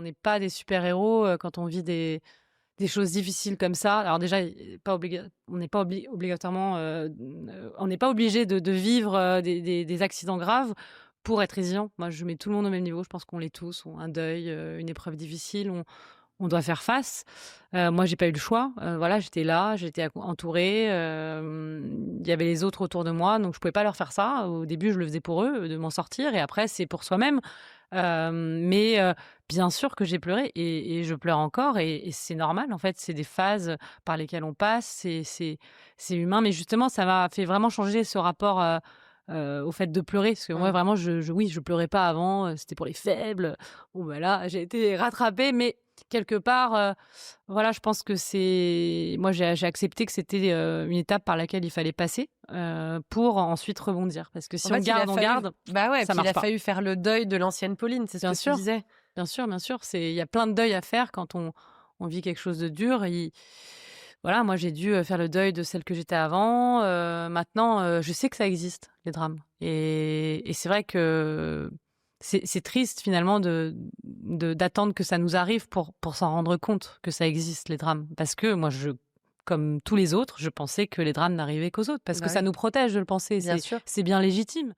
n'est pas des super-héros quand on vit des choses difficiles comme ça. Alors déjà, on n'est pas obligatoirement, on n'est pas obligé de vivre des accidents graves pour être résilient. Moi, je mets tout le monde au même niveau. Je pense qu'on l'est tous. Un deuil, une épreuve difficile, on doit faire face. Moi, j'ai pas eu le choix. Voilà, j'étais là, j'étais entourée. Il y avait les autres autour de moi, donc je pouvais pas leur faire ça. Au début, je le faisais pour eux, de m'en sortir, et après, c'est pour soi-même. Mais bien sûr que j'ai pleuré et je pleure encore et c'est normal, en fait. C'est des phases par lesquelles on passe, c'est humain. Mais justement, ça m'a fait vraiment changer ce rapport, au fait de pleurer. Parce que moi, Mmh. vraiment, oui, je pleurais pas avant, c'était pour les faibles. Bon, bah, là, j'ai été rattrapée, mais quelque part, voilà, je pense que j'ai accepté que c'était, une étape par laquelle il fallait passer, pour ensuite rebondir. Parce que En si fait, il a on fallu garde, bah, ouais, ça puis il marche a pas. fallu faire le deuil de l'ancienne Pauline, c'est ce Bien que tu sûr, disais. bien sûr, bien sûr. Il y a plein de deuils à faire quand on vit quelque chose de dur. Voilà, moi, j'ai dû faire le deuil de celle que j'étais avant. Maintenant, je sais que ça existe, les drames. Et c'est vrai que c'est triste, finalement, d'attendre que ça nous arrive pour s'en rendre compte que ça existe, les drames. Parce que moi, comme tous les autres, je pensais que les drames n'arrivaient qu'aux autres. Parce que Bah ça oui, nous protège de le penser. bien sûr. C'est bien légitime.